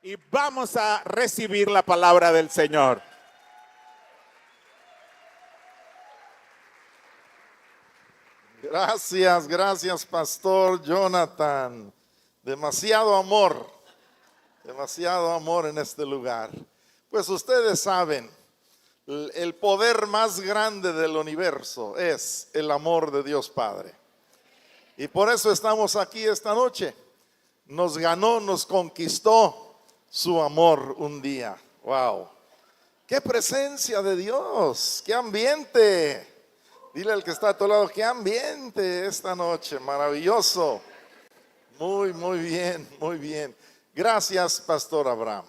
y vamos a recibir la palabra del Señor. Gracias, Pastor Jonathan. Demasiado amor en este lugar. Pues ustedes saben, el poder más grande del universo es el amor de Dios Padre. Y por eso estamos aquí esta noche. Nos ganó, nos conquistó su amor un día. Wow. ¡Qué presencia de Dios! ¡Qué ambiente! Dile al que está a tu lado, qué ambiente esta noche, maravilloso. Muy bien, muy bien. Gracias, Pastor Abraham.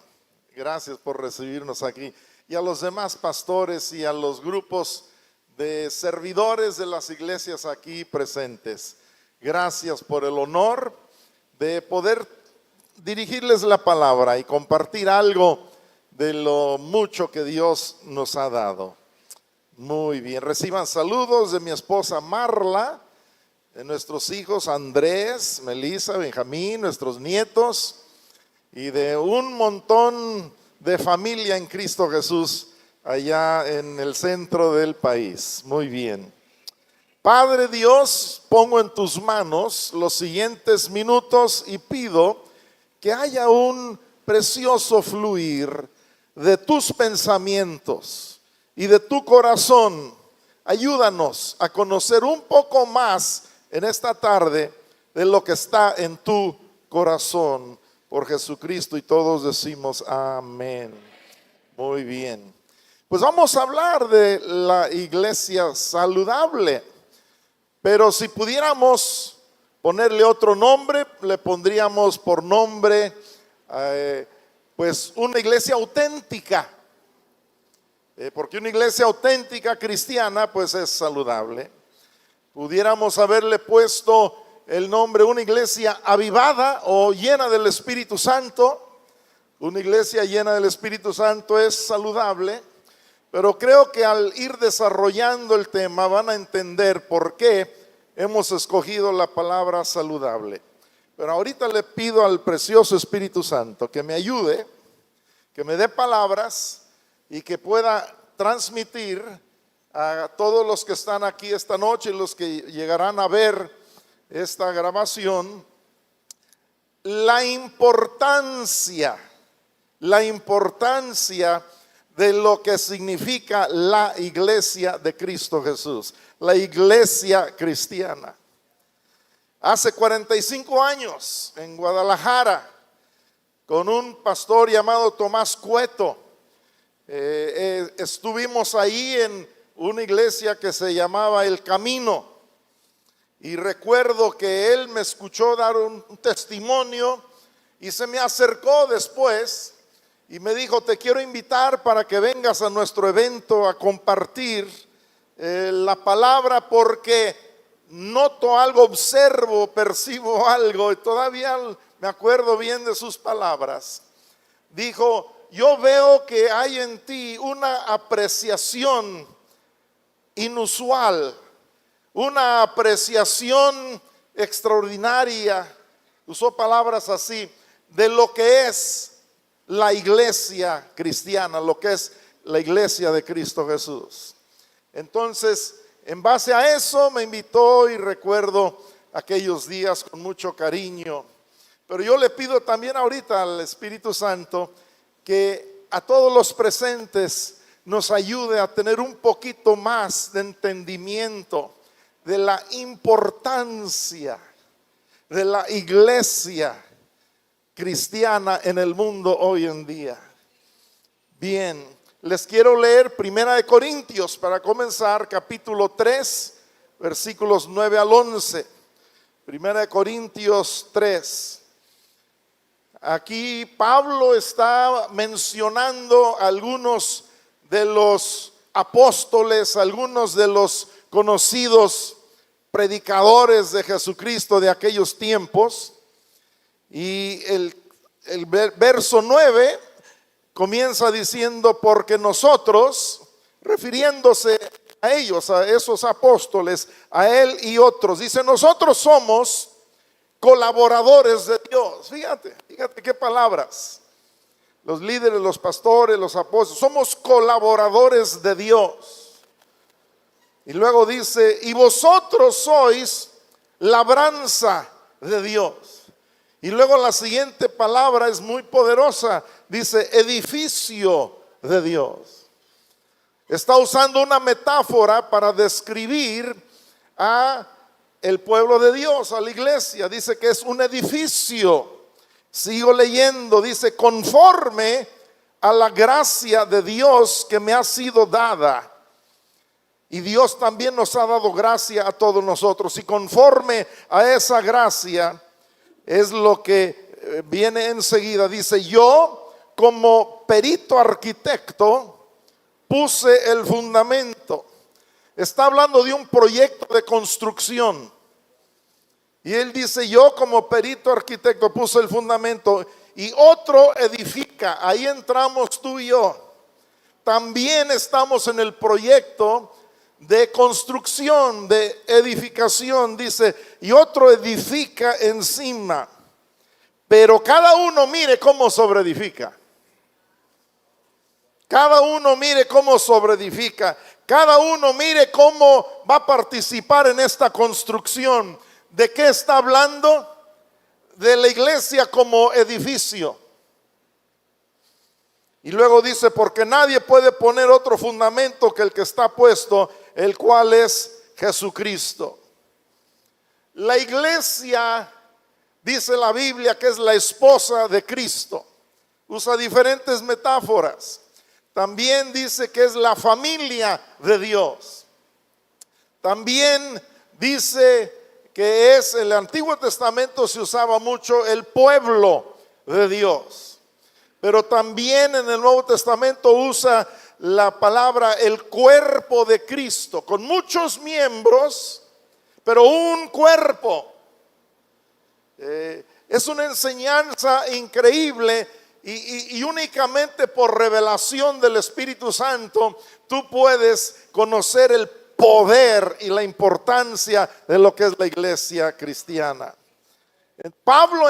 Gracias por recibirnos aquí. Y a los demás pastores y a los grupos de servidores de las iglesias aquí presentes. Gracias por el honor de poder dirigirles la palabra y compartir algo de lo mucho que Dios nos ha dado. Muy bien, reciban saludos de mi esposa Marla, de nuestros hijos Andrés, Melissa, Benjamín, nuestros nietos y de un montón de familia en Cristo Jesús allá en el centro del país. Muy bien. Padre Dios, pongo en tus manos los siguientes minutos y pido que haya un precioso fluir de tus pensamientos y de tu corazón. Ayúdanos a conocer un poco más en esta tarde de lo que está en tu corazón, por Jesucristo, y todos decimos amén. Muy bien. Pues vamos a hablar de la iglesia saludable, pero si pudiéramos ponerle otro nombre, le pondríamos por nombre pues una iglesia auténtica. Porque una iglesia auténtica cristiana pues es saludable. Pudiéramos haberle puesto el nombre una iglesia avivada o llena del Espíritu Santo. Una iglesia llena del Espíritu Santo es saludable, pero creo que al ir desarrollando el tema van a entender por qué hemos escogido la palabra saludable. Pero ahorita le pido al precioso Espíritu Santo que me ayude, que me dé palabras y que pueda transmitir a todos los que están aquí esta noche y los que llegarán a ver esta grabación la importancia de lo que significa la iglesia de Cristo Jesús, la iglesia cristiana. Hace 45 años en Guadalajara, con un pastor llamado Tomás Cueto, estuvimos ahí en una iglesia que se llamaba El Camino, y recuerdo que él me escuchó dar un testimonio y se me acercó después y me dijo: te quiero invitar para que vengas a nuestro evento a compartir la palabra, porque noto algo, observo, percibo algo, y todavía me acuerdo bien de sus palabras. Dijo: yo veo que hay en ti una apreciación inusual, una apreciación extraordinaria, usó palabras así, de lo que es la iglesia cristiana, lo que es la iglesia de Cristo Jesús. Entonces, en base a eso me invitó y recuerdo aquellos días con mucho cariño. Pero yo le pido también ahorita al Espíritu Santo que a todos los presentes nos ayude a tener un poquito más de entendimiento de la importancia de la iglesia cristiana en el mundo hoy en día. Bien, les quiero leer 1 Corintios para comenzar, capítulo 3, versículos 9 al 11. 1 Corintios 3. Aquí Pablo está mencionando algunos de los apóstoles, algunos de los conocidos predicadores de Jesucristo de aquellos tiempos. Y el verso 9 comienza diciendo: porque nosotros, refiriéndose a ellos, a esos apóstoles, a él y otros, dice: nosotros somos colaboradores de Dios. Fíjate qué palabras. los líderes, los pastores, los apóstoles, somos colaboradores de Dios. Y luego dice, y vosotros sois labranza de Dios. Y luego la siguiente palabra es muy poderosa, dice edificio de Dios. Está usando una metáfora para describir a el pueblo de Dios, a la iglesia. Dice que es un edificio. Sigo leyendo, dice, conforme a la gracia de Dios que me ha sido dada. Y Dios también nos ha dado gracia a todos nosotros. Y conforme a esa gracia es lo que viene enseguida. Dice, yo como perito arquitecto puse el fundamento. Está hablando de un proyecto de construcción. Y él dice, yo como perito arquitecto puse el fundamento y otro edifica. Ahí entramos tú y yo. También estamos en el proyecto de construcción, de edificación. Dice, y otro edifica encima. Pero cada uno mire cómo sobreedifica. Cada uno mire cómo sobreedifica. Cada uno mire cómo va a participar en esta construcción. ¿De qué está hablando? De la iglesia como edificio. Y luego dice, porque nadie puede poner otro fundamento que el que está puesto, el cual es Jesucristo. La iglesia, dice la Biblia, que es la esposa de Cristo. Usa diferentes metáforas. También dice que es la familia de Dios. También dice que es, en el Antiguo Testamento se usaba mucho el pueblo de Dios. Pero también en el Nuevo Testamento usa la palabra el cuerpo de Cristo, con muchos miembros, pero un cuerpo. Es una enseñanza increíble y únicamente por revelación del Espíritu Santo tú puedes conocer el poder y la importancia de lo que es la iglesia cristiana. Pablo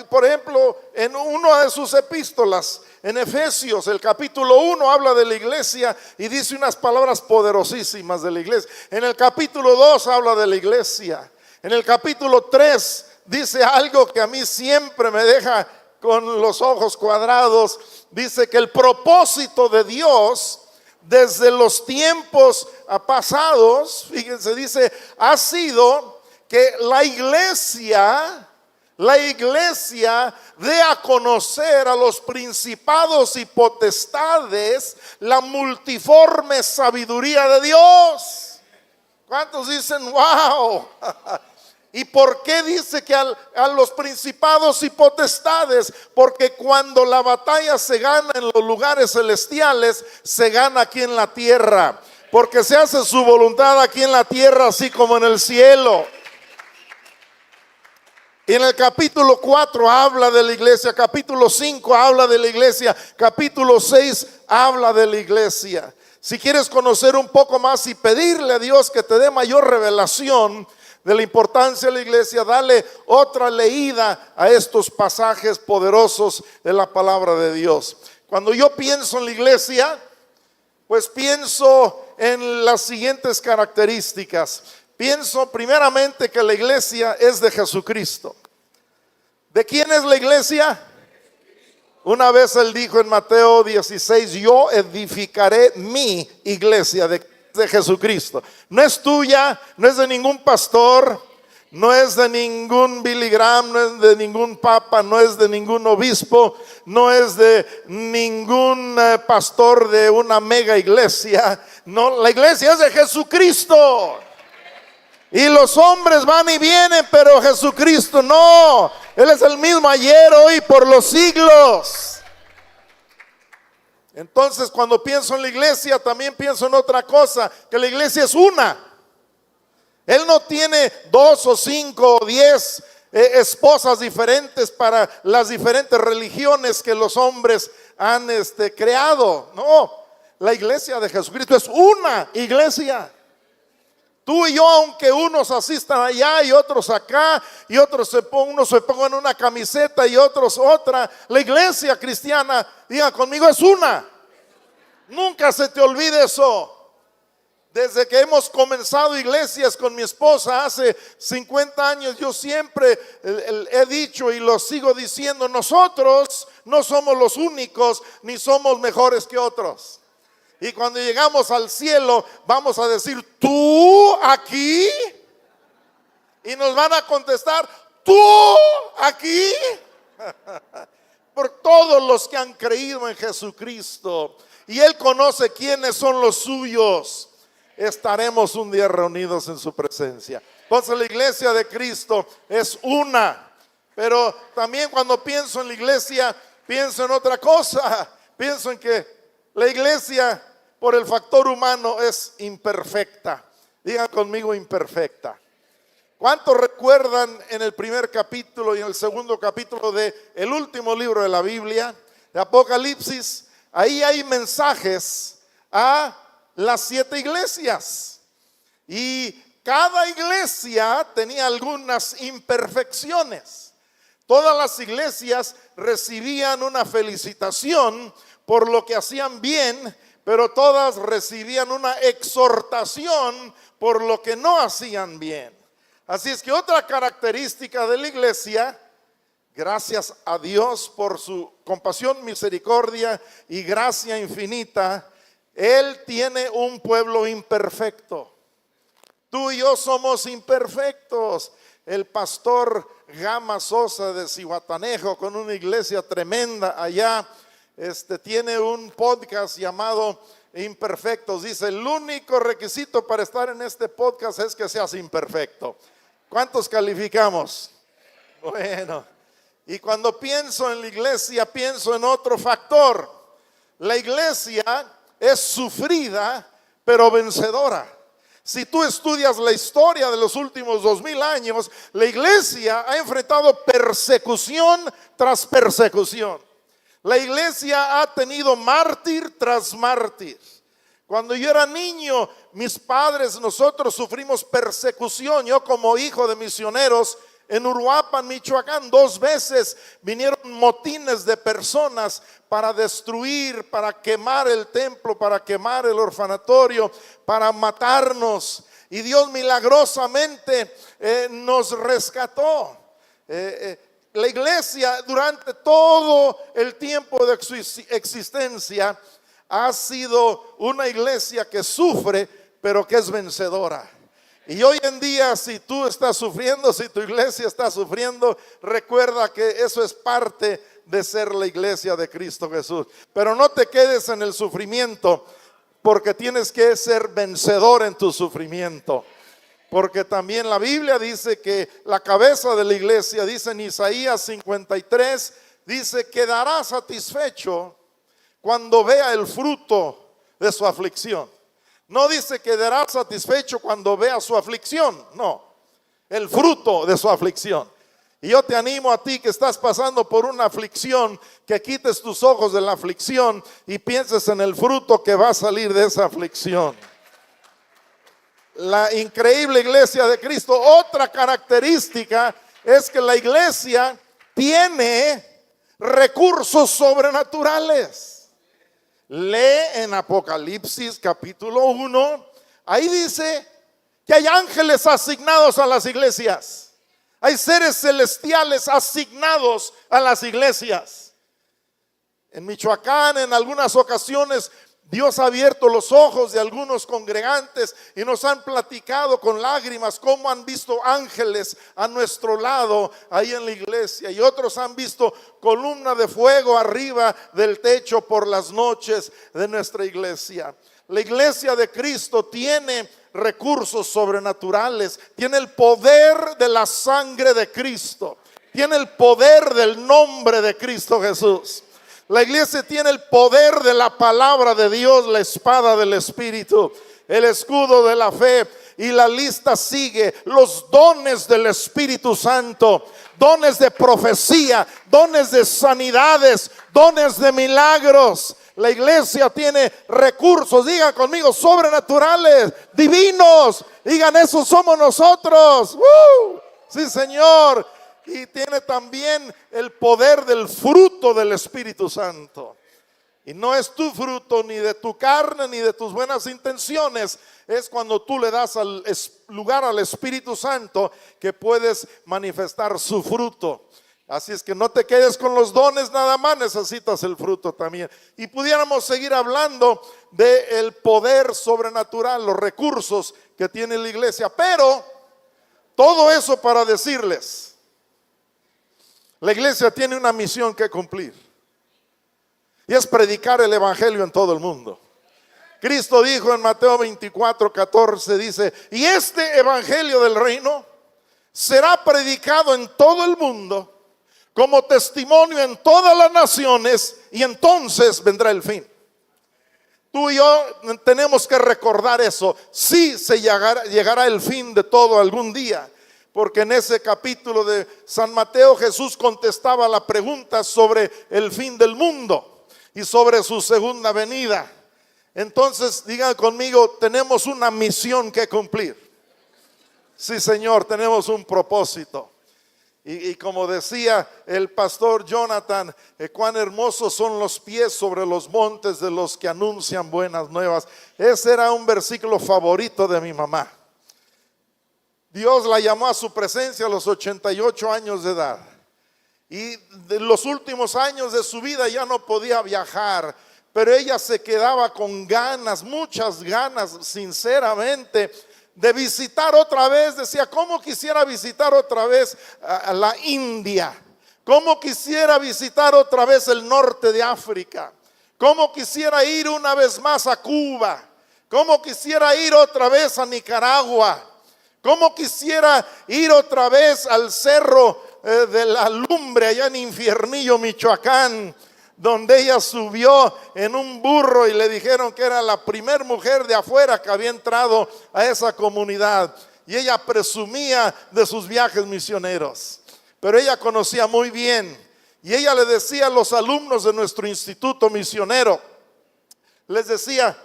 por ejemplo, en una de sus epístolas, en Efesios, el capítulo 1 habla de la iglesia y dice unas palabras poderosísimas de la iglesia. En el capítulo 2 habla de la iglesia. En el capítulo 3 dice algo que a mí siempre me deja con los ojos cuadrados. Dice que el propósito de Dios desde los tiempos pasados, fíjense, dice, ha sido que la iglesia dé a conocer a los principados y potestades la multiforme sabiduría de Dios. ¿Cuántos dicen wow? ¿Y por qué dice que a los principados y potestades? Porque cuando la batalla se gana en los lugares celestiales, se gana aquí en la tierra. Porque se hace su voluntad aquí en la tierra, así como en el cielo. Y en el capítulo 4 habla de la iglesia, capítulo 5 habla de la iglesia, capítulo 6 habla de la iglesia. Si quieres conocer un poco más y pedirle a Dios que te dé mayor revelación de la importancia de la iglesia, dale otra leída a estos pasajes poderosos de la palabra de Dios. Cuando yo pienso en la iglesia, pues pienso en las siguientes características. Pienso primeramente que la iglesia es de Jesucristo. ¿De quién es la iglesia? Una vez él dijo en Mateo 16, yo edificaré mi iglesia de Jesucristo. No es tuya, no es de ningún pastor, no es de ningún Billy Graham, no es de ningún papa, no es de ningún obispo, no es de ningún pastor de una mega iglesia. No, la iglesia es de Jesucristo. Y los hombres van y vienen, pero Jesucristo no. Él es el mismo ayer, hoy, por los siglos. Entonces, cuando pienso en la iglesia, también pienso en otra cosa, que la iglesia es una. Él no tiene 2 o 5 o 10 esposas diferentes para las diferentes religiones que los hombres han creado. No, la iglesia de Jesucristo es una iglesia. Tú y yo, aunque unos asistan allá y otros acá, y unos se pongan una camiseta y otros otra, la iglesia cristiana, diga conmigo, es una. Nunca se te olvide eso. Desde que hemos comenzado iglesias con mi esposa hace 50 años, yo siempre he dicho y lo sigo diciendo, nosotros no somos los únicos ni somos mejores que otros. Y cuando llegamos al cielo vamos a decir, ¿tú aquí? Y nos van a contestar, ¿tú aquí? Por todos los que han creído en Jesucristo. Y Él conoce quiénes son los suyos. Estaremos un día reunidos en su presencia. Entonces la iglesia de Cristo es una. Pero también cuando pienso en la iglesia, pienso en otra cosa. Pienso en que la iglesia, por el factor humano, es imperfecta. Digan conmigo, imperfecta. ¿Cuántos recuerdan en el primer capítulo y en el segundo capítulo de el último libro de la Biblia, de Apocalipsis? Ahí hay mensajes a las 7 iglesias, y cada iglesia tenía algunas imperfecciones. Todas las iglesias recibían una felicitación por lo que hacían bien, pero todas recibían una exhortación por lo que no hacían bien. Así es que otra característica de la iglesia, gracias a Dios por su compasión, misericordia y gracia infinita, Él tiene un pueblo imperfecto. Tú y yo somos imperfectos. El pastor Gama Sosa de Zihuatanejo, con una iglesia tremenda allá, tiene un podcast llamado Imperfectos. Dice, el único requisito para estar en este podcast es que seas imperfecto. ¿Cuántos calificamos? Bueno, y cuando pienso en la iglesia, pienso en otro factor. La iglesia es sufrida, pero vencedora. Si tú estudias la historia de los últimos 2000 años, la iglesia ha enfrentado persecución tras persecución. La iglesia ha tenido mártir tras mártir. Cuando yo era niño, mis padres, nosotros sufrimos persecución. Yo como hijo de misioneros, en Uruapan, Michoacán, 2 veces vinieron motines de personas para destruir, para quemar el templo, para quemar el orfanatorio, para matarnos. Y Dios milagrosamente nos rescató. La iglesia durante todo el tiempo de su existencia ha sido una iglesia que sufre, pero que es vencedora. Y hoy en día, si tú estás sufriendo, si tu iglesia está sufriendo, recuerda que eso es parte de ser la iglesia de Cristo Jesús. Pero no te quedes en el sufrimiento, porque tienes que ser vencedor en tu sufrimiento. Porque también la Biblia dice que la cabeza de la iglesia, dice en Isaías 53, dice, quedará satisfecho cuando vea el fruto de su aflicción. No dice quedará satisfecho cuando vea su aflicción, no, el fruto de su aflicción. Y yo te animo a ti que estás pasando por una aflicción, que quites tus ojos de la aflicción y pienses en el fruto que va a salir de esa aflicción. La increíble iglesia de Cristo, otra característica es que la iglesia tiene recursos sobrenaturales. Lee en Apocalipsis capítulo 1, ahí dice que hay ángeles asignados a las iglesias. Hay seres celestiales asignados a las iglesias. En Michoacán, en algunas ocasiones, Dios ha abierto los ojos de algunos congregantes y nos han platicado con lágrimas cómo han visto ángeles a nuestro lado ahí en la iglesia, y otros han visto columna de fuego arriba del techo por las noches de nuestra iglesia. La iglesia de Cristo tiene recursos sobrenaturales, tiene el poder de la sangre de Cristo, tiene el poder del nombre de Cristo Jesús. La iglesia tiene el poder de la palabra de Dios, la espada del Espíritu, el escudo de la fe, y la lista sigue. Los dones del Espíritu Santo, dones de profecía, dones de sanidades, dones de milagros. La iglesia tiene recursos, diga conmigo, sobrenaturales, divinos, Digan, eso somos nosotros. ¡Woo! Sí, Señor. Y tiene también el poder del fruto del Espíritu Santo. Y no es tu fruto ni de tu carne ni de tus buenas intenciones. Es cuando tú le das lugar al Espíritu Santo que puedes manifestar su fruto. Así es que no te quedes con los dones nada más, necesitas el fruto también. Y pudiéramos seguir hablando del poder sobrenatural, los recursos que tiene la iglesia. Pero todo eso para decirles, la iglesia tiene una misión que cumplir. Y es predicar el evangelio en todo el mundo. Cristo dijo en Mateo 24:14, dice, y este evangelio del reino será predicado en todo el mundo como testimonio en todas las naciones, y entonces vendrá el fin. Tú y yo tenemos que recordar eso. Sí llegará el fin de todo algún día. Porque en ese capítulo de San Mateo Jesús contestaba la pregunta sobre el fin del mundo y sobre su segunda venida. Entonces digan conmigo, tenemos una misión que cumplir. Sí, Señor, tenemos un propósito. Y como decía el pastor Jonathan, cuán hermosos son los pies sobre los montes de los que anuncian buenas nuevas. Ese era un versículo favorito de mi mamá. Dios la llamó a su presencia a los 88 años de edad. Y de los últimos años de su vida ya no podía viajar, pero ella se quedaba con ganas, muchas ganas, sinceramente, de visitar otra vez. Decía, ¿cómo quisiera visitar otra vez a la India? ¿Cómo quisiera visitar otra vez el norte de África? ¿Cómo quisiera ir una vez más a Cuba? ¿Cómo quisiera ir otra vez a Nicaragua? ¿Cómo quisiera ir otra vez al cerro de la Lumbre allá en Infiernillo, Michoacán, donde ella subió en un burro y le dijeron que era la primer mujer de afuera que había entrado a esa comunidad? Y ella presumía de sus viajes misioneros, pero ella conocía muy bien. Y ella le decía a los alumnos de nuestro instituto misionero, les decía,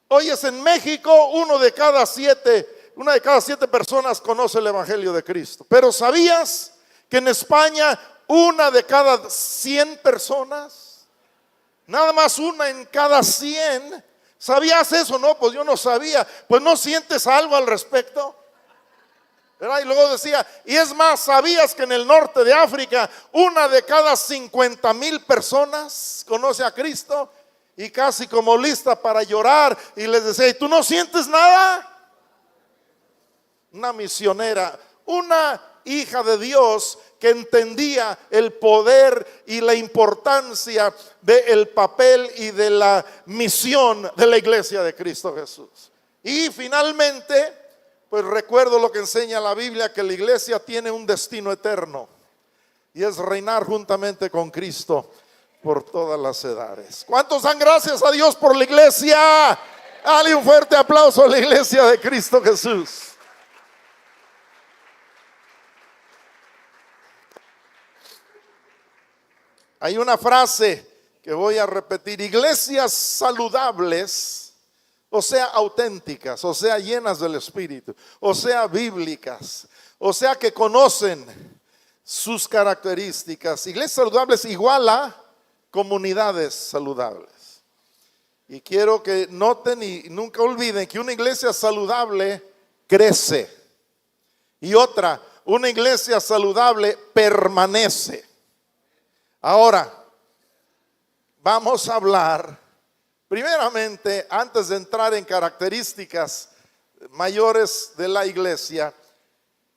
oyes, en México una de cada siete personas conoce el evangelio de Cristo. Pero ¿sabías que en España una de cada 100 personas, nada más una en cada 100? ¿Sabías eso? No, pues yo no sabía. Pues ¿no sientes algo al respecto? ¿Verdad? Y luego decía, y es más, ¿sabías que en el norte de África una de cada 50,000 personas conoce a Cristo? Y casi como lista para llorar, y les decía, ¿y tú no sientes nada? Una misionera, una hija de Dios que entendía el poder y la importancia del papel y de la misión de la iglesia de Cristo Jesús. Y finalmente, pues recuerdo lo que enseña la Biblia, que la iglesia tiene un destino eterno, y es reinar juntamente con Cristo por todas las edades. ¿Cuántos dan gracias a Dios por la iglesia? Dale un fuerte aplauso a la iglesia de Cristo Jesús. Hay una frase que voy a repetir: iglesias saludables, o sea, auténticas, o sea, llenas del Espíritu, o sea, bíblicas, o sea, que conocen sus características. Iglesias saludables igual a comunidades saludables. Y quiero que noten y nunca olviden que una iglesia saludable crece, y otra, una iglesia saludable permanece. Ahora, vamos a hablar, primeramente, antes de entrar en características mayores de la iglesia,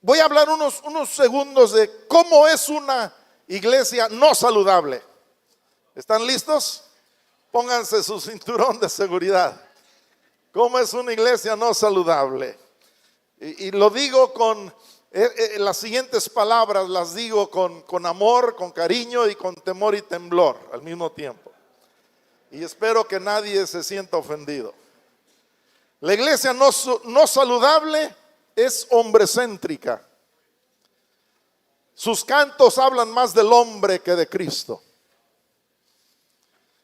voy a hablar unos segundos de cómo es una iglesia no saludable. ¿Están listos? Pónganse su cinturón de seguridad. ¿Cómo es una iglesia no saludable? Y lo digo con las siguientes palabras, las digo con amor, con cariño y con temor y temblor al mismo tiempo. Y espero que nadie se sienta ofendido. La iglesia no saludable es hombrecéntrica. Sus cantos hablan más del hombre que de Cristo.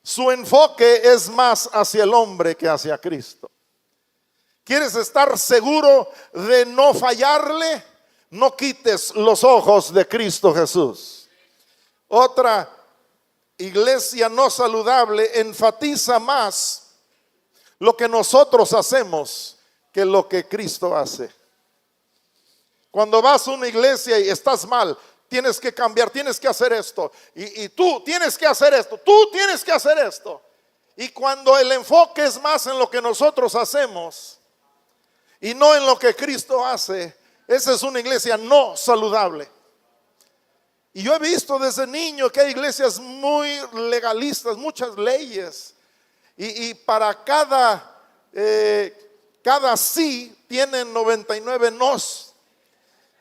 Su enfoque es más hacia el hombre que hacia Cristo. ¿Quieres estar seguro de no fallarle? No quites los ojos de Cristo Jesús. Otra iglesia no saludable enfatiza más lo que nosotros hacemos que lo que Cristo hace. Cuando vas a una iglesia y estás mal, tienes que cambiar, tienes que hacer esto. Y tú tienes que hacer esto, tú tienes que hacer esto. Y cuando el enfoque es más en lo que nosotros hacemos y no en lo que Cristo hace, esa es una iglesia no saludable. Y yo he visto desde niño que hay iglesias muy legalistas, muchas leyes. Y para cada sí tienen 99 nos.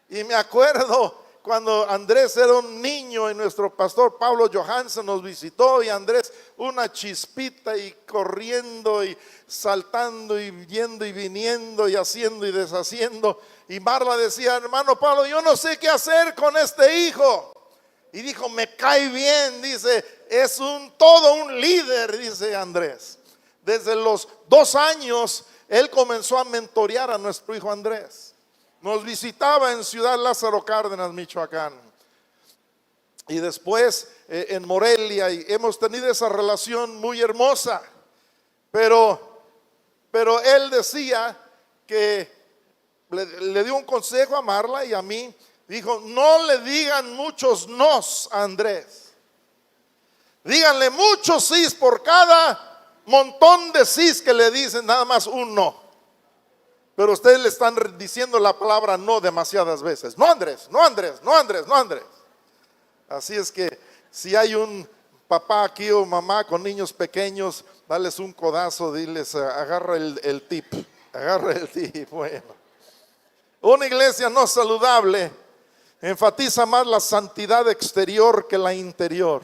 Y me acuerdo cuando Andrés era un niño y nuestro pastor Pablo Johansen nos visitó, y Andrés una chispita y corriendo y saltando y yendo y viniendo y haciendo y deshaciendo. Y Marla decía: hermano Pablo, yo no sé qué hacer con este hijo. Y dijo: me cae bien, dice, es todo un líder, dice Andrés. Desde los 2 años él comenzó a mentorear a nuestro hijo Andrés. Nos visitaba en Ciudad Lázaro Cárdenas, Michoacán, y después en Morelia, y hemos tenido esa relación muy hermosa. Pero él decía que le dio un consejo a Marla y a mí. Dijo: no le digan muchos nos a Andrés, díganle muchos sís. Por cada montón de sís que le dicen, nada más un no. Pero ustedes le están diciendo la palabra no demasiadas veces. No Andrés, no Andrés, no Andrés, no Andrés. Así es que si hay un papá aquí o mamá con niños pequeños, dales un codazo, diles: agarra el tip, agarra el tip. Bueno, una iglesia no saludable enfatiza más la santidad exterior que la interior.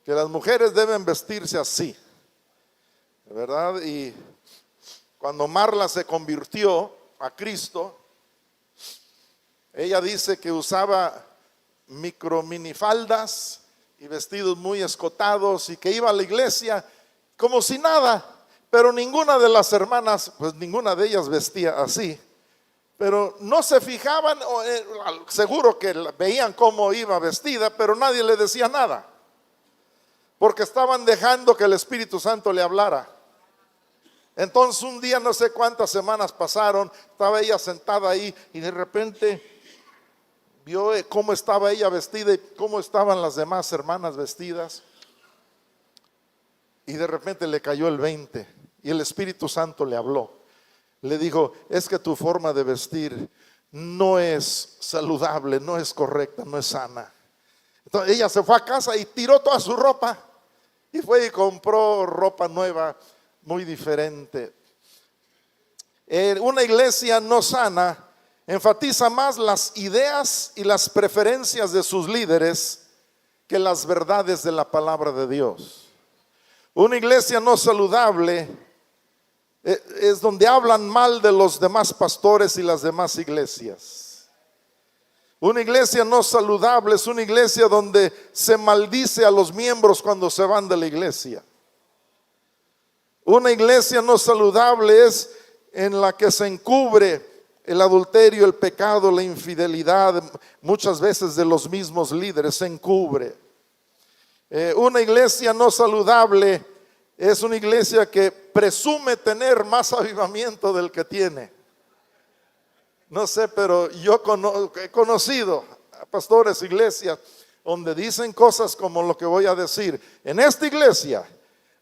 Que las mujeres deben vestirse así, ¿verdad? Y cuando Marla se convirtió a Cristo, ella dice que usaba minifaldas y vestidos muy escotados, y que iba a la iglesia como si nada. Pero ninguna de las hermanas, pues ninguna de ellas vestía así. Pero no se fijaban, seguro que veían cómo iba vestida, pero nadie le decía nada, porque estaban dejando que el Espíritu Santo le hablara. Entonces un día, no sé cuántas semanas pasaron, estaba ella sentada ahí y de repente vio cómo estaba ella vestida y cómo estaban las demás hermanas vestidas. Y de repente le cayó el 20 y el Espíritu Santo le habló. Le dijo: es que tu forma de vestir no es saludable, no es correcta, no es sana. Entonces ella se fue a casa y tiró toda su ropa y fue y compró ropa nueva, muy diferente. Una iglesia no sana enfatiza más las ideas y las preferencias de sus líderes que las verdades de la palabra de Dios. Una iglesia no saludable es donde hablan mal de los demás pastores y las demás iglesias. Una iglesia no saludable es una iglesia donde se maldice a los miembros cuando se van de la iglesia. Una iglesia no saludable es en la que se encubre el adulterio, el pecado, la infidelidad, muchas veces de los mismos líderes se encubre. Una iglesia no saludable es una iglesia que presume tener más avivamiento del que tiene. No sé, pero yo he conocido a pastores, iglesias, donde dicen cosas como lo que voy a decir. En esta iglesia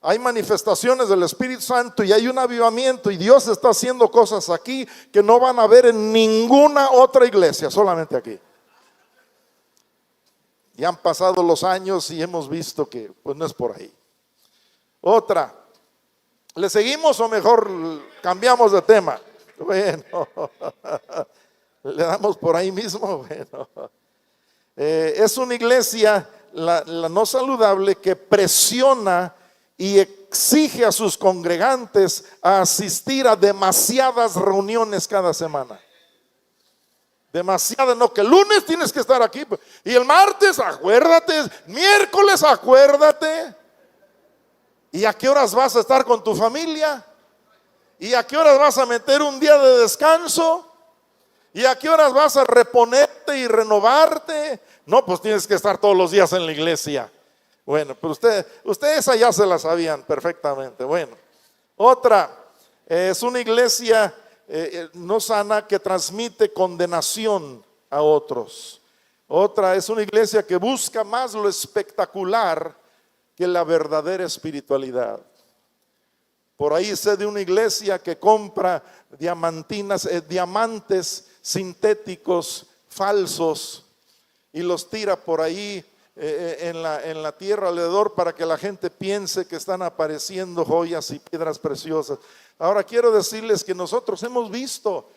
hay manifestaciones del Espíritu Santo y hay un avivamiento, y Dios está haciendo cosas aquí que no van a ver en ninguna otra iglesia, solamente aquí. Y han pasado los años y hemos visto que pues no es por ahí. Otra, ¿le seguimos o mejor cambiamos de tema? Bueno, le damos por ahí mismo. Bueno, es una iglesia, la no saludable, que presiona y exige a sus congregantes a asistir a demasiadas reuniones cada semana. Demasiadas, no, que el lunes tienes que estar aquí, y el martes acuérdate, miércoles acuérdate. ¿Y a qué horas vas a estar con tu familia? ¿Y a qué horas vas a meter un día de descanso? ¿Y a qué horas vas a reponerte y renovarte? No, pues tienes que estar todos los días en la iglesia. Bueno, pero ustedes allá se la sabían perfectamente. Bueno, otra es una iglesia no sana que transmite condenación a otros. Otra es una iglesia que busca más lo espectacular que la verdadera espiritualidad. Por ahí sé de una iglesia que compra diamantes sintéticos falsos y los tira por ahí en la tierra alrededor para que la gente piense que están apareciendo joyas y piedras preciosas. Ahora quiero decirles que nosotros hemos visto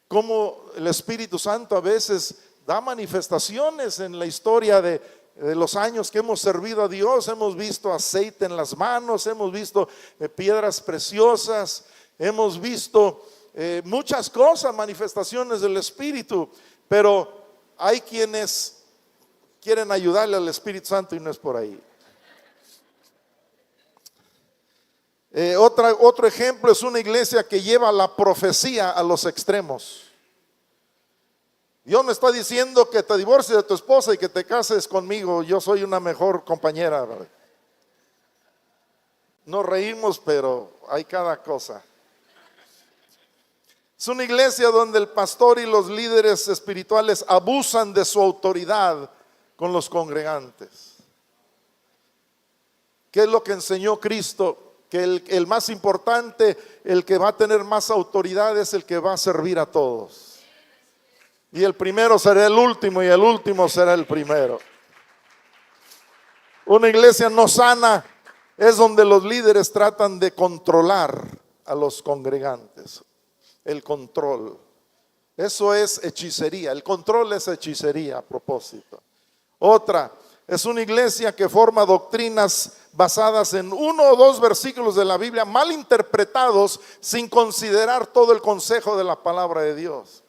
cómo el Espíritu Santo a veces da manifestaciones en la historia de los años que hemos servido a Dios. Hemos visto aceite en las manos, hemos visto piedras preciosas, hemos visto muchas cosas, manifestaciones del Espíritu, pero hay quienes quieren ayudarle al Espíritu Santo y no es por ahí. Otro ejemplo es una iglesia que lleva la profecía a los extremos. Dios me está diciendo que te divorcies de tu esposa y que te cases conmigo, yo soy una mejor compañera. Nos reímos, pero hay cada cosa. Es una iglesia donde el pastor y los líderes espirituales abusan de su autoridad con los congregantes. ¿Qué es lo que enseñó Cristo? Que el más importante, el que va a tener más autoridad es el que va a servir a todos. Y el primero será el último y el último será el primero. Una iglesia no sana es donde los líderes tratan de controlar a los congregantes. El control. Eso es hechicería. El control es hechicería a propósito. Otra es una iglesia que forma doctrinas basadas en uno o dos versículos de la Biblia mal interpretados sin considerar todo el consejo de la palabra de Dios.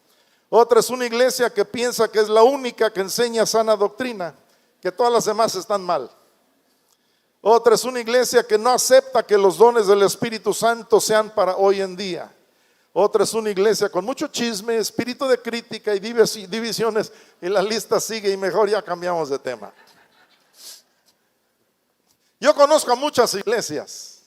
Otra es una iglesia que piensa que es la única que enseña sana doctrina, que todas las demás están mal. Otra es una iglesia que no acepta que los dones del Espíritu Santo sean para hoy en día. Otra es una iglesia con mucho chisme, espíritu de crítica y divisiones, y la lista sigue y mejor ya cambiamos de tema. Yo conozco a muchas iglesias.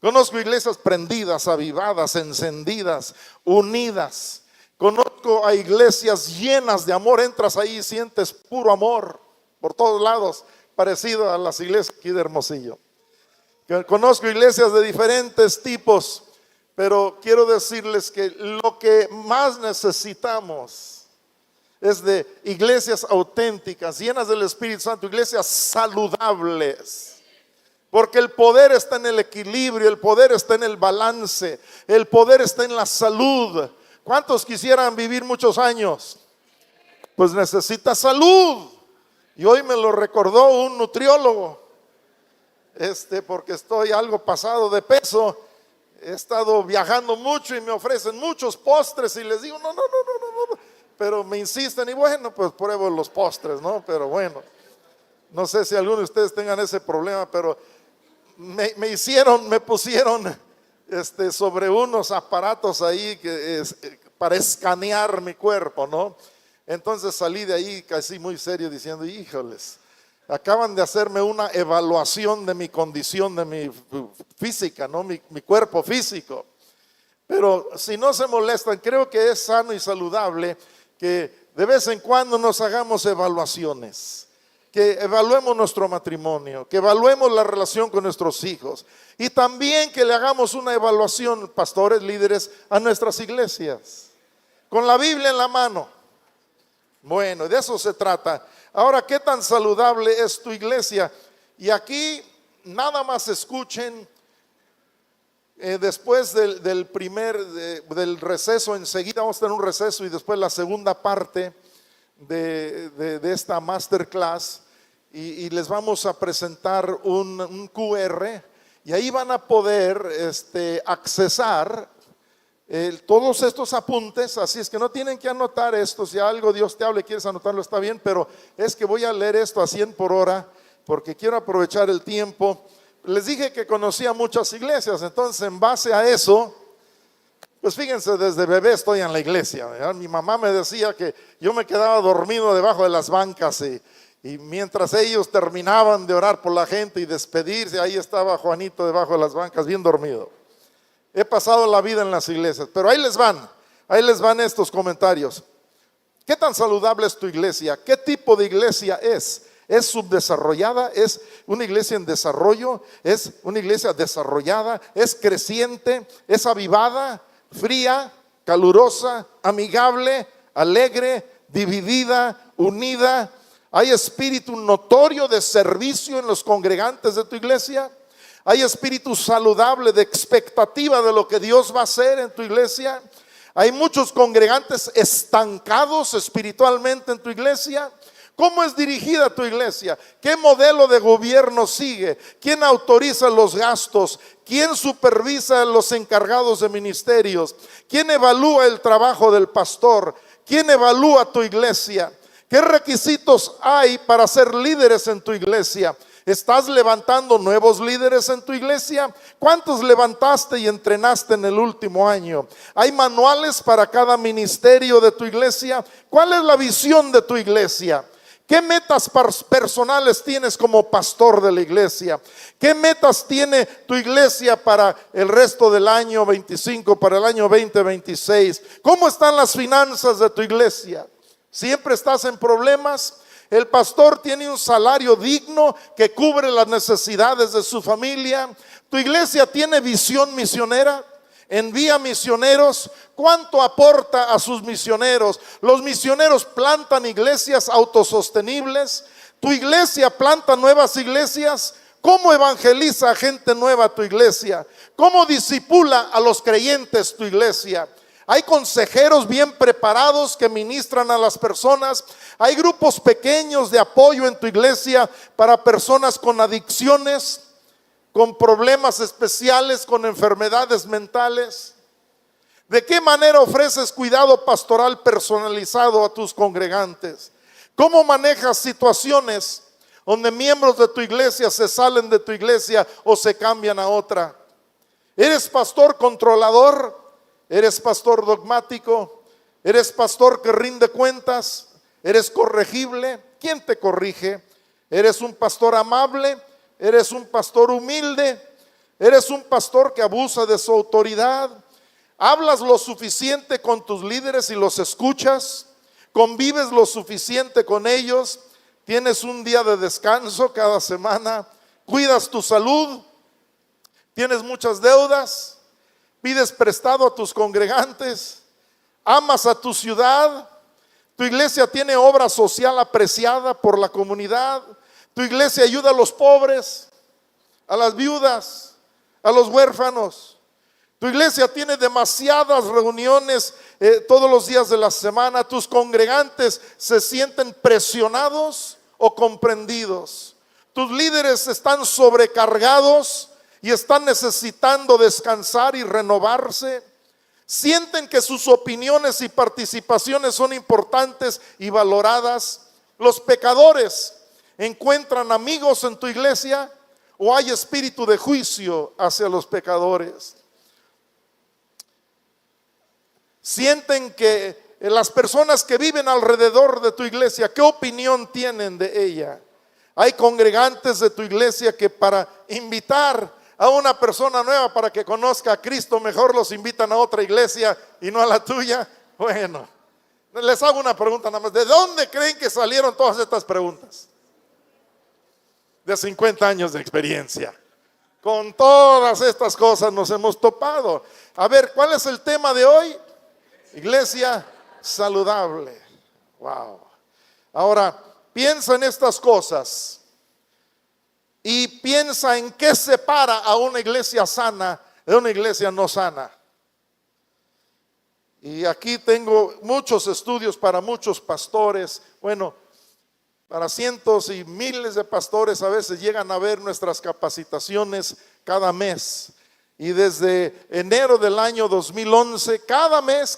Conozco iglesias prendidas, avivadas, encendidas, unidas. Conozco a iglesias llenas de amor. Entras ahí y sientes puro amor por todos lados, parecido a las iglesias aquí de Hermosillo. Conozco iglesias de diferentes tipos, pero quiero decirles que lo que más necesitamos es de iglesias auténticas, llenas del Espíritu Santo, iglesias saludables. Porque el poder está en el equilibrio, el poder está en el balance, el poder está en la salud. ¿Cuántos quisieran vivir muchos años? Pues necesita salud. Y hoy me lo recordó un nutriólogo. Porque estoy algo pasado de peso. He estado viajando mucho y me ofrecen muchos postres y les digo no. Pero me insisten y bueno, pues pruebo los postres, ¿no? Pero bueno, no sé si algunos de ustedes tengan ese problema, pero me pusieron sobre unos aparatos ahí para escanear mi cuerpo, ¿no? Entonces salí de ahí casi muy serio diciendo, híjoles, acaban de hacerme una evaluación de mi condición, de mi física, ¿no? Mi cuerpo físico. Pero si no se molestan, creo que es sano y saludable que de vez en cuando nos hagamos evaluaciones, que evaluemos nuestro matrimonio, que evaluemos la relación con nuestros hijos y también que le hagamos una evaluación, pastores, líderes, a nuestras iglesias, con la Biblia en la mano. Bueno, de eso se trata. Ahora, ¿qué tan saludable es tu iglesia? Y aquí nada más escuchen, después del receso, enseguida vamos a tener un receso y después la segunda parte de esta masterclass y les vamos a presentar un QR y ahí van a poder accesar todos estos apuntes. Así es que no tienen que anotar esto. Si algo Dios te habla y quieres anotarlo, está bien, pero es que voy a leer esto a 100 por hora porque quiero aprovechar el tiempo. Les dije que conocía muchas iglesias, entonces en base a eso Pues fíjense, desde bebé estoy en la iglesia, ¿verdad? Mi mamá me decía que yo me quedaba dormido debajo de las bancas y mientras ellos terminaban de orar por la gente y despedirse, ahí estaba Juanito debajo de las bancas bien dormido. He pasado la vida en las iglesias, pero ahí les van estos comentarios. ¿Qué tan saludable es tu iglesia? ¿Qué tipo de iglesia es? ¿Es subdesarrollada? ¿Es una iglesia en desarrollo? ¿Es una iglesia desarrollada? ¿Es creciente? ¿Es avivada? ¿Fría? ¿Calurosa? ¿Amigable? ¿Alegre? ¿Dividida? ¿Unida? ¿Hay espíritu notorio de servicio en los congregantes de tu iglesia? ¿Hay espíritu saludable de expectativa de lo que Dios va a hacer en tu iglesia? ¿Hay muchos congregantes estancados espiritualmente en tu iglesia? ¿Cómo es dirigida tu iglesia? ¿Qué modelo de gobierno sigue? ¿Quién autoriza los gastos? ¿Quién supervisa a los encargados de ministerios? ¿Quién evalúa el trabajo del pastor? ¿Quién evalúa tu iglesia? ¿Qué requisitos hay para ser líderes en tu iglesia? ¿Estás levantando nuevos líderes en tu iglesia? ¿Cuántos levantaste y entrenaste en el último año? ¿Hay manuales para cada ministerio de tu iglesia? ¿Cuál es la visión de tu iglesia? ¿Qué metas personales tienes como pastor de la iglesia? ¿Qué metas tiene tu iglesia para el resto del año 25, para el año 2026? ¿Cómo están las finanzas de tu iglesia? ¿Siempre estás en problemas? ¿El pastor tiene un salario digno que cubre las necesidades de su familia? ¿Tu iglesia tiene visión misionera? ¿Envía misioneros? ¿Cuánto aporta a sus misioneros? ¿Los misioneros plantan iglesias autosostenibles? ¿Tu iglesia planta nuevas iglesias? ¿Cómo evangeliza a gente nueva tu iglesia? ¿Cómo discipula a los creyentes tu iglesia? Hay consejeros bien preparados que ministran a las personas. Hay grupos pequeños de apoyo en tu iglesia para personas con adicciones, con problemas especiales, con enfermedades mentales. ¿De qué manera ofreces cuidado pastoral personalizado a tus congregantes? ¿Cómo manejas situaciones donde miembros de tu iglesia se salen de tu iglesia o se cambian a otra? ¿Eres pastor controlador? ¿Eres pastor dogmático? ¿Eres pastor que rinde cuentas? ¿Eres corregible? ¿Quién te corrige? ¿Eres un pastor amable? ¿Eres un pastor humilde? ¿Eres un pastor que abusa de su autoridad? ¿Hablas lo suficiente con tus líderes y los escuchas? ¿Convives lo suficiente con ellos? ¿Tienes un día de descanso cada semana? ¿Cuidas tu salud? ¿Tienes muchas deudas? ¿Pides prestado a tus congregantes? ¿Amas a tu ciudad? ¿Tu iglesia tiene obra social apreciada por la comunidad? ¿Tu iglesia ayuda a los pobres, a las viudas, a los huérfanos? ¿Tu iglesia tiene demasiadas reuniones todos los días de la semana? ¿Tus congregantes se sienten presionados o comprendidos? ¿Tus líderes están sobrecargados y están necesitando descansar y renovarse? ¿Sienten que sus opiniones y participaciones son importantes y valoradas? ¿Los pecadores encuentran amigos en tu iglesia o hay espíritu de juicio hacia los pecadores? ¿Sienten que las personas que viven alrededor de tu iglesia, qué opinión tienen de ella? Hay congregantes de tu iglesia que para invitar a una persona nueva para que conozca a Cristo, mejor los invitan a otra iglesia y no a la tuya. Bueno, les hago una pregunta nada más. ¿De dónde creen que salieron todas estas preguntas? De 50 años de experiencia. Con todas estas cosas nos hemos topado. A ver, ¿cuál es el tema de hoy? Iglesia saludable. Wow. Ahora, piensa en estas cosas. Y piensa en qué separa a una iglesia sana de una iglesia no sana. Y aquí tengo muchos estudios para muchos pastores. Bueno, para cientos y miles de pastores a veces llegan a ver nuestras capacitaciones cada mes. Y desde enero del año 2011, cada mes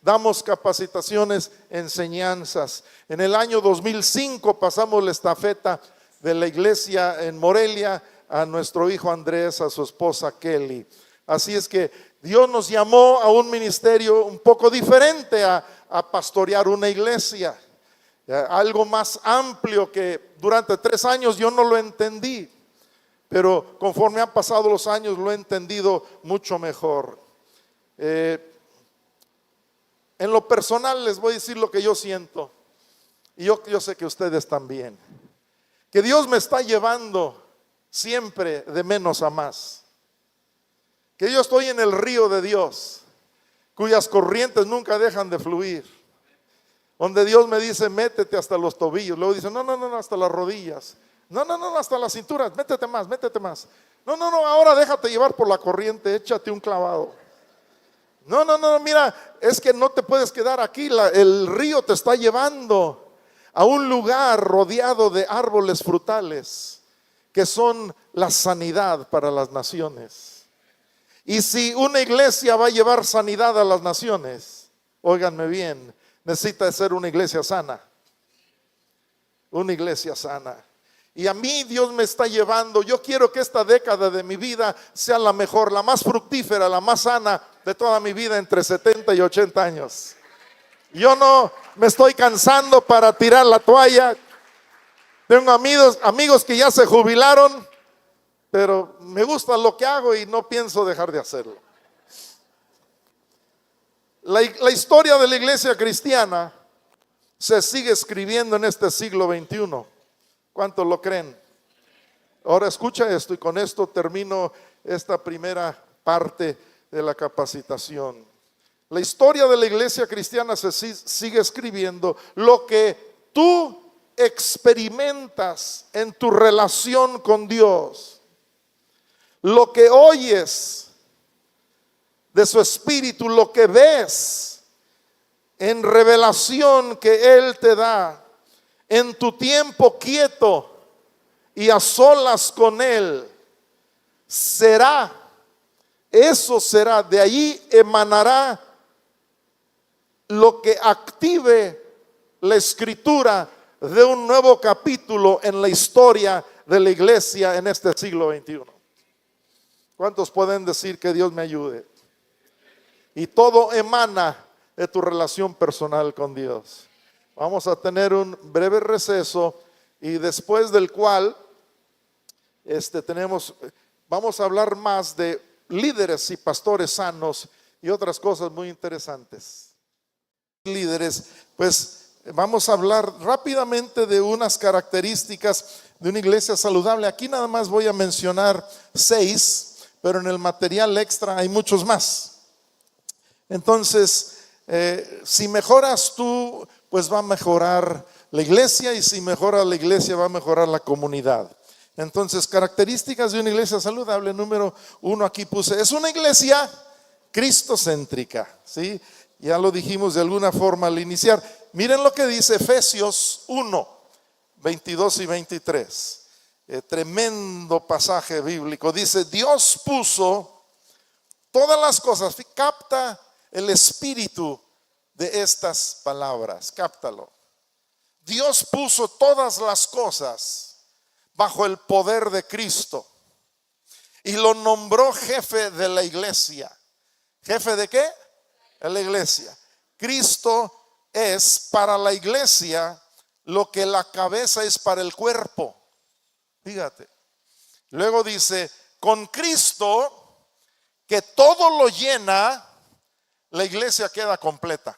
damos capacitaciones, enseñanzas. En el año 2005 pasamos la estafeta de la iglesia en Morelia a nuestro hijo Andrés, a su esposa Kelly. Así es que Dios nos llamó a un ministerio un poco diferente a pastorear una iglesia. Algo más amplio que durante 3 años yo no lo entendí. Pero conforme han pasado los años lo he entendido mucho mejor. En lo personal les voy a decir lo que yo siento. Y yo sé que ustedes también. Que Dios me está llevando siempre de menos a más. Que yo estoy en el río de Dios, cuyas corrientes nunca dejan de fluir. Donde Dios me dice, métete hasta los tobillos. Luego dice, no, hasta las rodillas. No, hasta la cintura, métete más. No, ahora déjate llevar por la corriente, échate un clavado. No, mira, es que no te puedes quedar aquí, el río te está llevando a un lugar rodeado de árboles frutales, que son la sanidad para las naciones. Y si una iglesia va a llevar sanidad a las naciones, óiganme bien, necesita ser una iglesia sana. Una iglesia sana. Y a mí Dios me está llevando. Yo quiero que esta década de mi vida sea la mejor, la más fructífera, la más sana de toda mi vida, entre 70 y 80 años. Yo no me estoy cansando para tirar la toalla. Tengo amigos que ya se jubilaron, pero me gusta lo que hago y no pienso dejar de hacerlo. La historia de la iglesia cristiana se sigue escribiendo en este siglo XXI. ¿Cuántos lo creen? Ahora escucha esto y con esto termino esta primera parte de la capacitación. La historia de la iglesia cristiana se sigue escribiendo. Lo que tú experimentas en tu relación con Dios, lo que oyes de su espíritu, lo que ves en revelación que Él te da, en tu tiempo quieto y a solas con Él, eso será, de ahí emanará lo que active la escritura de un nuevo capítulo en la historia de la iglesia en este siglo XXI. ¿Cuántos pueden decir que Dios me ayude? Y todo emana de tu relación personal con Dios. Vamos a tener un breve receso y después del cual vamos a hablar más de líderes y pastores sanos y otras cosas muy interesantes. Líderes, pues vamos a hablar rápidamente de unas características de una iglesia saludable. Aquí nada más voy a mencionar 6, pero en el material extra hay muchos más. Entonces, si mejoras tú, pues va a mejorar la iglesia, y si mejora la iglesia va a mejorar la comunidad. Entonces, características de una iglesia saludable. Número 1 aquí puse, es una iglesia cristocéntrica, ¿sí? Ya lo dijimos de alguna forma al iniciar. Miren lo que dice Efesios 1, 22 y 23. Tremendo pasaje bíblico. Dice, Dios puso todas las cosas. Capta el espíritu de estas palabras, cáptalo. Dios puso todas las cosas bajo el poder de Cristo y lo nombró jefe de la iglesia. ¿Jefe de qué? De la iglesia. Cristo es para la iglesia lo que la cabeza es para el cuerpo. Fíjate. Luego dice, con Cristo, que todo lo llena, la iglesia queda completa.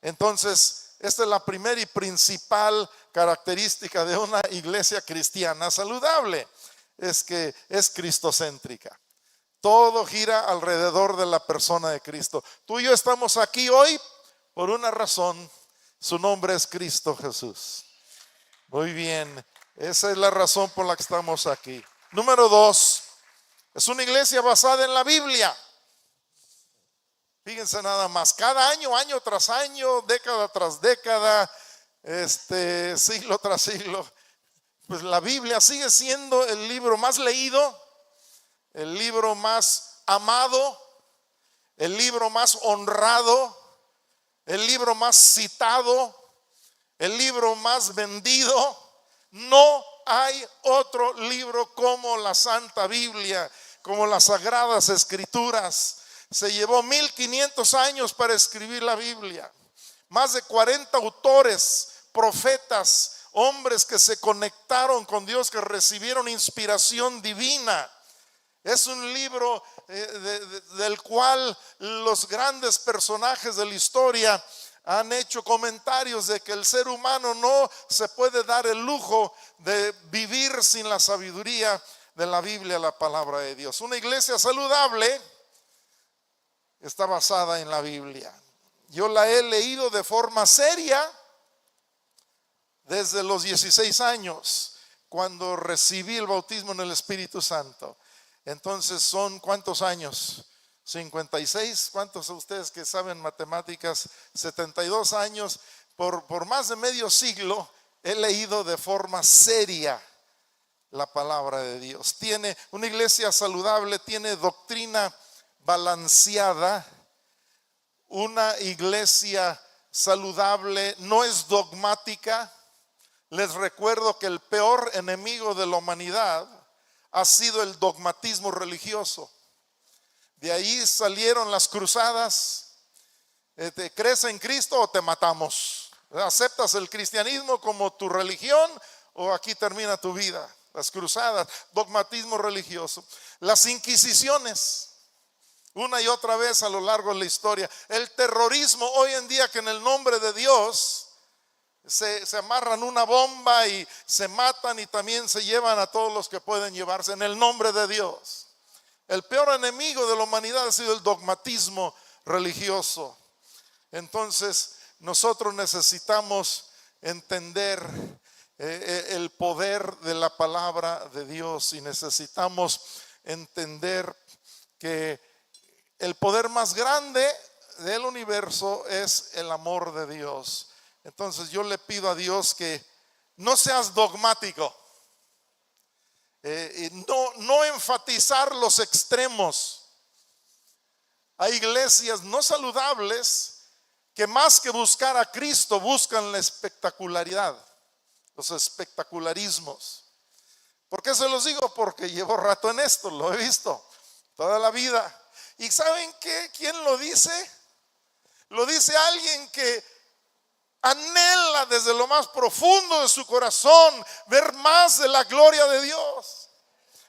Entonces, esta es la primera y principal característica de una iglesia cristiana saludable, es que es cristocéntrica. Todo gira alrededor de la persona de Cristo. Tú y yo estamos aquí hoy por una razón. Su nombre es Cristo Jesús. Muy bien, esa es la razón por la que estamos aquí. Número 2, es una iglesia basada en la Biblia. Fíjense nada más, cada año, año tras año, década tras década, siglo tras siglo, pues la Biblia sigue siendo el libro más leído, el libro más amado, el libro más honrado, el libro más citado, el libro más vendido. No hay otro libro como la Santa Biblia, como las Sagradas Escrituras. Se llevó 1500 años para escribir la Biblia. Más de 40 autores, profetas, hombres que se conectaron con Dios, que recibieron inspiración divina. Es un libro del cual los grandes personajes de la historia han hecho comentarios de que el ser humano no se puede dar el lujo de vivir sin la sabiduría de la Biblia, la palabra de Dios. Una iglesia saludable está basada en la Biblia. Yo la he leído de forma seria desde los 16 años, cuando recibí el bautismo en el Espíritu Santo. Entonces son, ¿cuántos años? 56, ¿cuántos de ustedes que saben matemáticas? 72 años, por más de medio siglo he leído de forma seria la palabra de Dios. Tiene una iglesia saludable, tiene doctrina balanceada. Una iglesia saludable no es dogmática. Les recuerdo que el peor enemigo de la humanidad ha sido el dogmatismo religioso. De ahí salieron las cruzadas. ¿Te crees en Cristo o te matamos? ¿Aceptas el cristianismo como tu religión o aquí termina tu vida? Las cruzadas, dogmatismo religioso. Las inquisiciones, una y otra vez a lo largo de la historia. El terrorismo hoy en día, que en el nombre de Dios se amarran una bomba y se matan, y también se llevan a todos los que pueden llevarse en el nombre de Dios. El peor enemigo de la humanidad ha sido el dogmatismo religioso. Entonces nosotros necesitamos entender el poder de la palabra de Dios, y necesitamos entender que el poder más grande del universo es el amor de Dios. Entonces yo le pido a Dios que no seas dogmático, no enfatizar los extremos. Hay iglesias no saludables que más que buscar a Cristo buscan la espectacularidad, los espectacularismos. ¿Por qué se los digo? Porque llevo rato en esto, lo he visto toda la vida. ¿Y saben qué? ¿Quién lo dice? Lo dice alguien que anhela desde lo más profundo de su corazón ver más de la gloria de Dios,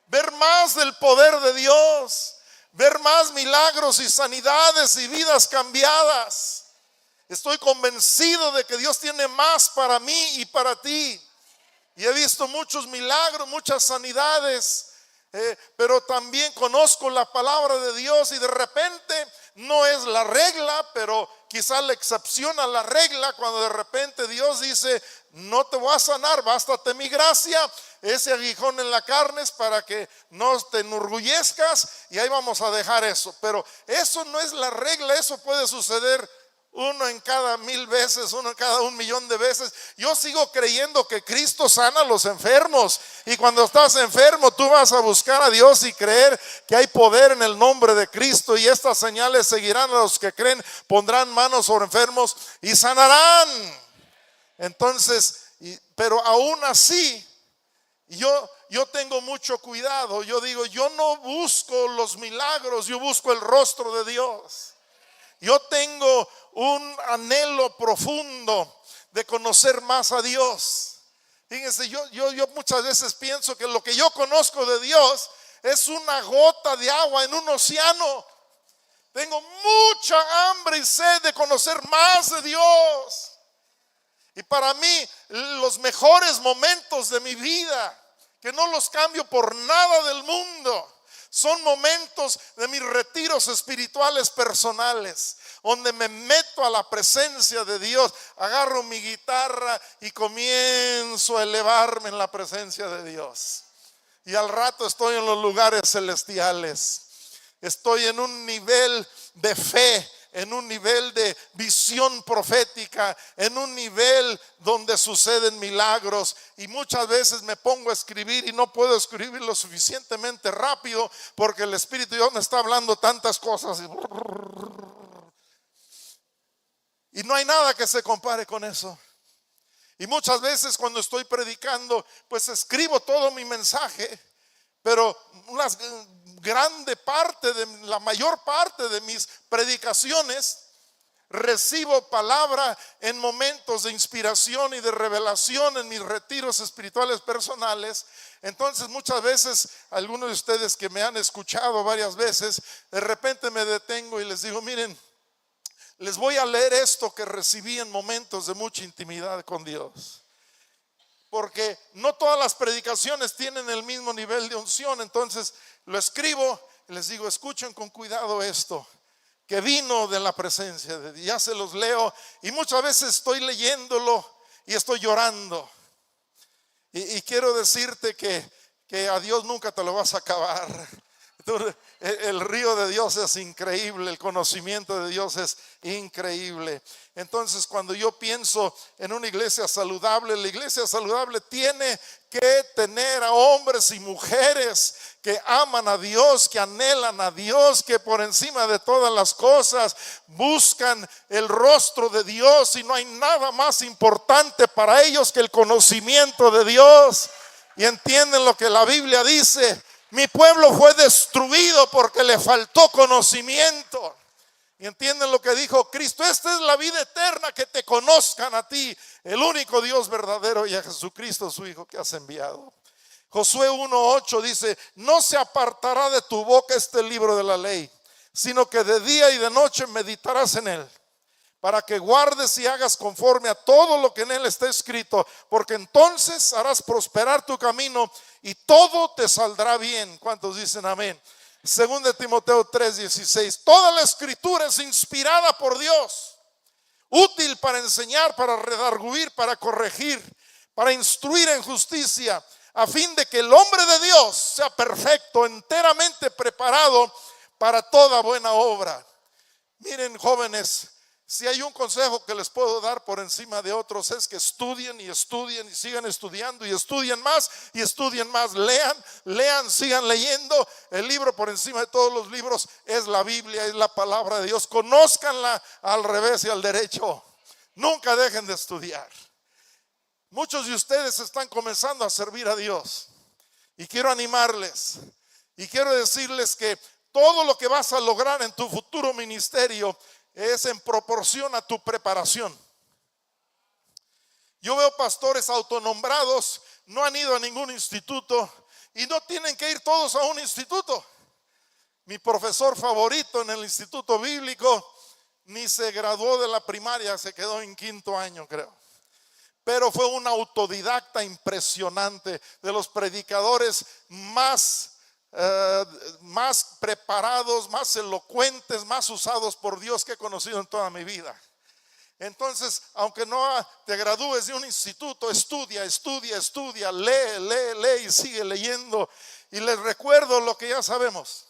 ver más del poder de Dios, ver más milagros y sanidades y vidas cambiadas. Estoy convencido de que Dios tiene más para mí y para ti. Y he visto muchos milagros, muchas sanidades. Pero también conozco la palabra de Dios, y de repente no es la regla, pero quizá la excepción a la regla, cuando de repente Dios dice: no te voy a sanar, bástate mi gracia. Ese aguijón en la carne es para que no te enorgullezcas, y ahí vamos a dejar eso. Pero eso no es la regla, eso puede suceder uno en cada 1000 veces, uno en cada 1,000,000 de veces. Yo sigo creyendo que Cristo sana a los enfermos, y cuando estás enfermo tú vas a buscar a Dios y creer que hay poder en el nombre de Cristo, y estas señales seguirán a los que creen: pondrán manos sobre enfermos y sanarán. Entonces, pero aún así yo tengo mucho cuidado. Yo digo, yo no busco los milagros, yo busco el rostro de Dios. Yo tengo un anhelo profundo de conocer más a Dios. Fíjense, yo muchas veces pienso que lo que yo conozco de Dios es una gota de agua en un océano. Tengo mucha hambre y sed de conocer más de Dios. Y para mí los mejores momentos de mi vida, que no los cambio por nada del mundo, son momentos de mis retiros espirituales personales, donde me meto a la presencia de Dios, agarro mi guitarra y comienzo a elevarme en la presencia de Dios. Y al rato estoy en los lugares celestiales. Estoy en un nivel de fe, en un nivel de visión profética, en un nivel donde suceden milagros. Y muchas veces me pongo a escribir y no puedo escribir lo suficientemente rápido, porque el Espíritu de Dios me está hablando tantas cosas, y no hay nada que se compare con eso. Y muchas veces cuando estoy predicando, pues escribo todo mi mensaje, pero unas grande parte, la mayor parte de mis predicaciones, recibo palabra en momentos de inspiración y de revelación en mis retiros espirituales personales. Entonces muchas veces, algunos de ustedes que me han escuchado varias veces, de repente me detengo y les digo, miren, les voy a leer esto que recibí en momentos de mucha intimidad con Dios. Porque no todas las predicaciones tienen el mismo nivel de unción. Entonces lo escribo y les digo, escuchen con cuidado esto, que vino de la presencia de Dios. Ya se los leo y muchas veces estoy leyéndolo y estoy llorando. Y quiero decirte que a Dios nunca te lo vas a acabar. El río de Dios es increíble, el conocimiento de Dios es increíble. Entonces, cuando yo pienso en una iglesia saludable, la iglesia saludable tiene que tener a hombres y mujeres que aman a Dios, que anhelan a Dios, que por encima de todas las cosas buscan el rostro de Dios, y no hay nada más importante para ellos que el conocimiento de Dios. Y entienden lo que la Biblia dice: mi pueblo fue destruido porque le faltó conocimiento. Y entienden lo que dijo Cristo: esta es la vida eterna, que te conozcan a ti, el único Dios verdadero, y a Jesucristo su Hijo que has enviado. Josué 1:8 dice: no se apartará de tu boca este libro de la ley, sino que de día y de noche meditarás en él, para que guardes y hagas conforme a todo lo que en él está escrito, porque entonces harás prosperar tu camino y todo te saldrá bien. ¿Cuántos dicen amén? Según de Timoteo 3:16, toda la escritura es inspirada por Dios, útil para enseñar, para redarguir, para corregir, para instruir en justicia, a fin de que el hombre de Dios sea perfecto, enteramente preparado para toda buena obra. Miren, jóvenes, si hay un consejo que les puedo dar por encima de otros, es que estudien y estudien y sigan estudiando y estudien más y estudien más. Lean, sigan leyendo. El libro por encima de todos los libros es la Biblia, es la palabra de Dios. Conózcanla al revés y al derecho. Nunca dejen de estudiar. Muchos de ustedes están comenzando a servir a Dios y quiero animarles y quiero decirles que todo lo que vas a lograr en tu futuro ministerio es en proporción a tu preparación. Yo veo pastores autonombrados, no han ido a ningún instituto y no tienen que ir todos a un instituto. Mi profesor favorito en el instituto bíblico ni se graduó de la primaria, se quedó en 5º año, creo. Pero fue un autodidacta impresionante, de los predicadores más preparados, más elocuentes, más usados por Dios que he conocido en toda mi vida. Entonces, aunque no te gradúes de un instituto, estudia, lee y sigue leyendo. Y les recuerdo lo que ya sabemos: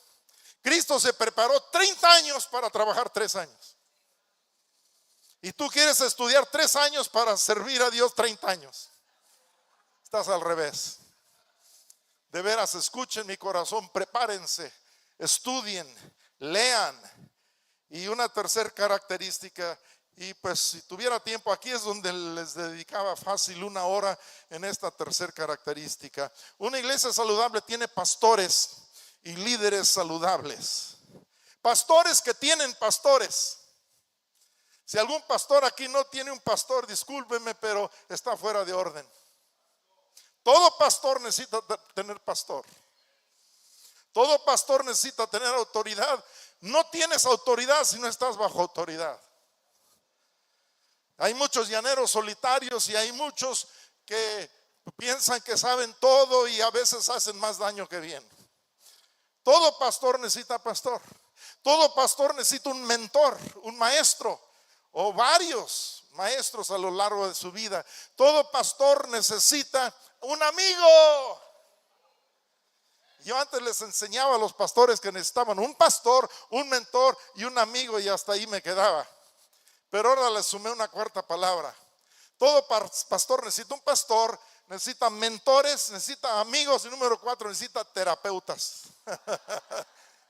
Cristo se preparó 30 años para trabajar 3 años. Y tú quieres estudiar 3 años para servir a Dios 30 años. Estás al revés. De veras, escuchen mi corazón, prepárense, estudien, lean. Y una tercera característica, y pues si tuviera tiempo, aquí es donde les dedicaba fácil 1 hora en esta tercera característica. Una iglesia saludable tiene pastores y líderes saludables. Pastores que tienen pastores. Si algún pastor aquí no tiene un pastor, discúlpeme, pero está fuera de orden. Todo pastor necesita tener pastor. Todo pastor necesita tener autoridad. No tienes autoridad si no estás bajo autoridad. Hay muchos llaneros solitarios y hay muchos que piensan que saben todo y a veces hacen más daño que bien. Todo pastor necesita pastor. Todo pastor necesita un mentor, un maestro o varios maestros a lo largo de su vida. Todo pastor necesita un amigo. Yo antes les enseñaba a los pastores que necesitaban un pastor, un mentor y un amigo, y hasta ahí me quedaba. Pero ahora le sumé una 4ª palabra. Todo pastor necesita un pastor, necesita mentores, necesita amigos, y número 4, necesita terapeutas.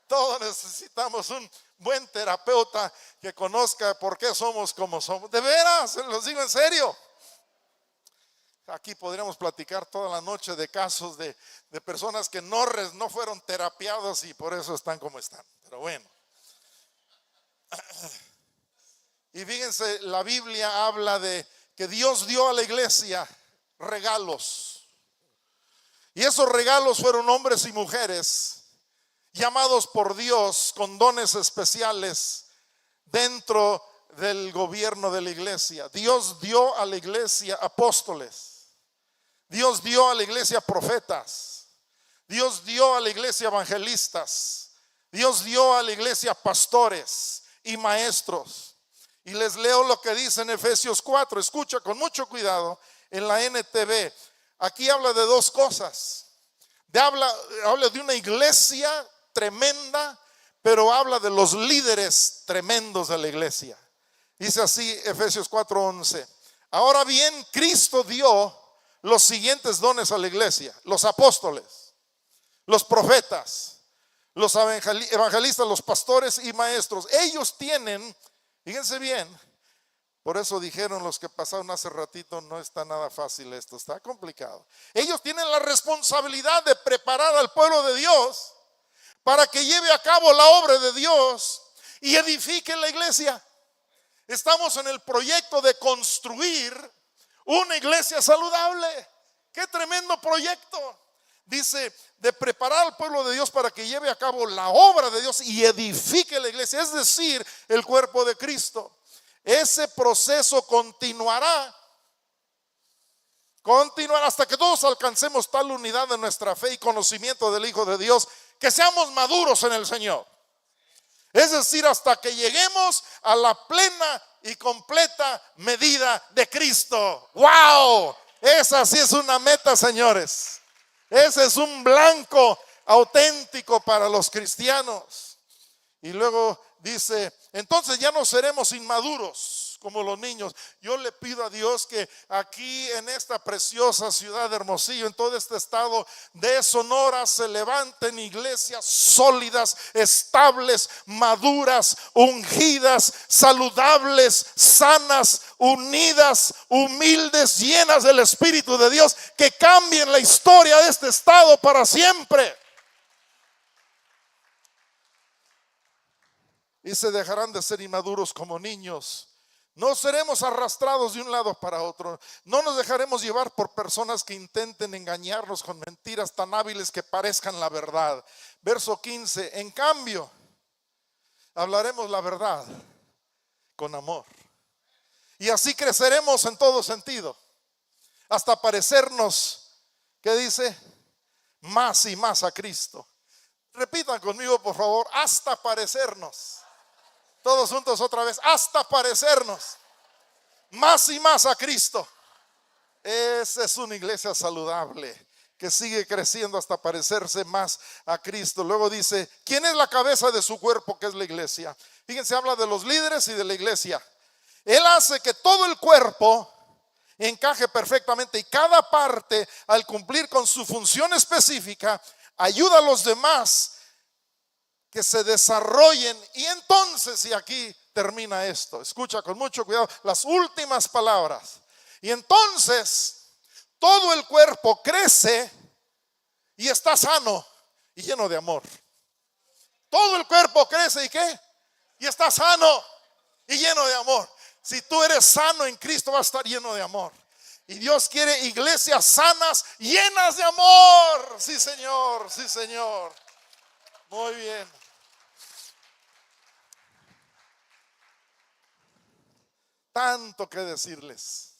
Todos necesitamos un buen terapeuta que conozca por qué somos como somos. De veras, se los digo en serio. Aquí podríamos platicar toda la noche de casos de personas que no fueron terapiados y por eso están como están. Pero bueno. Y fíjense, la Biblia habla de que Dios dio a la iglesia regalos. Y esos regalos fueron hombres y mujeres llamados por Dios con dones especiales dentro del gobierno de la iglesia. Dios dio a la iglesia apóstoles. Dios dio a la iglesia profetas. Dios dio a la iglesia evangelistas. Dios dio a la iglesia pastores y maestros. Y les leo lo que dice en Efesios 4. Escucha con mucho cuidado en la NTV. Aquí habla de dos cosas. Habla de una iglesia tremenda, pero habla de los líderes tremendos de la iglesia. Dice así Efesios 4:11. Ahora bien, Cristo dio los siguientes dones a la iglesia: los apóstoles, los profetas, los evangelistas, los pastores y maestros. Ellos tienen, fíjense bien, por eso dijeron los que pasaron hace ratito, no está nada fácil esto, está complicado. Ellos tienen la responsabilidad de preparar al pueblo de Dios para que lleve a cabo la obra de Dios y edifique la iglesia. Estamos en el proyecto de construir una iglesia saludable. ¡Qué tremendo proyecto! Dice, de preparar al pueblo de Dios para que lleve a cabo la obra de Dios y edifique la iglesia, es decir, el cuerpo de Cristo. Ese proceso continuará hasta que todos alcancemos tal unidad de nuestra fe y conocimiento del Hijo de Dios, que seamos maduros en el Señor. Es decir, hasta que lleguemos a la plena y completa medida de Cristo. ¡Wow! Esa sí es una meta, señores. Ese es un blanco auténtico para los cristianos. Y luego dice, entonces ya no seremos inmaduros como los niños. Yo le pido a Dios que aquí en esta preciosa ciudad de Hermosillo, en todo este estado de Sonora, se levanten iglesias sólidas, estables, maduras, ungidas, saludables, sanas, unidas, humildes, llenas del Espíritu de Dios, que cambien la historia de este estado para siempre. Y se dejarán de ser inmaduros como niños. No seremos arrastrados de un lado para otro. No nos dejaremos llevar por personas que intenten engañarnos con mentiras tan hábiles que parezcan la verdad. Verso 15. En cambio, hablaremos la verdad con amor. Y así creceremos en todo sentido, hasta parecernos, ¿qué dice? Más y más a Cristo. Repitan conmigo, por favor, hasta parecernos. Todos juntos otra vez, hasta parecernos más y más a Cristo. Esa es una iglesia saludable que sigue creciendo hasta parecerse más a Cristo. Luego dice, ¿quién es la cabeza de su cuerpo, que es la iglesia? Fíjense, habla de los líderes y de la iglesia. Él hace que todo el cuerpo encaje perfectamente y cada parte, al cumplir con su función específica, ayuda a los demás que se desarrollen. Y entonces, y aquí termina esto, escucha con mucho cuidado las últimas palabras. Y entonces todo el cuerpo crece y está sano y lleno de amor. Todo el cuerpo crece y ¿qué? Y está sano y lleno de amor. Si tú eres sano en Cristo, vas a estar lleno de amor. Y Dios quiere iglesias sanas, llenas de amor. Sí, Señor, sí, Señor. Muy bien. Tanto que decirles.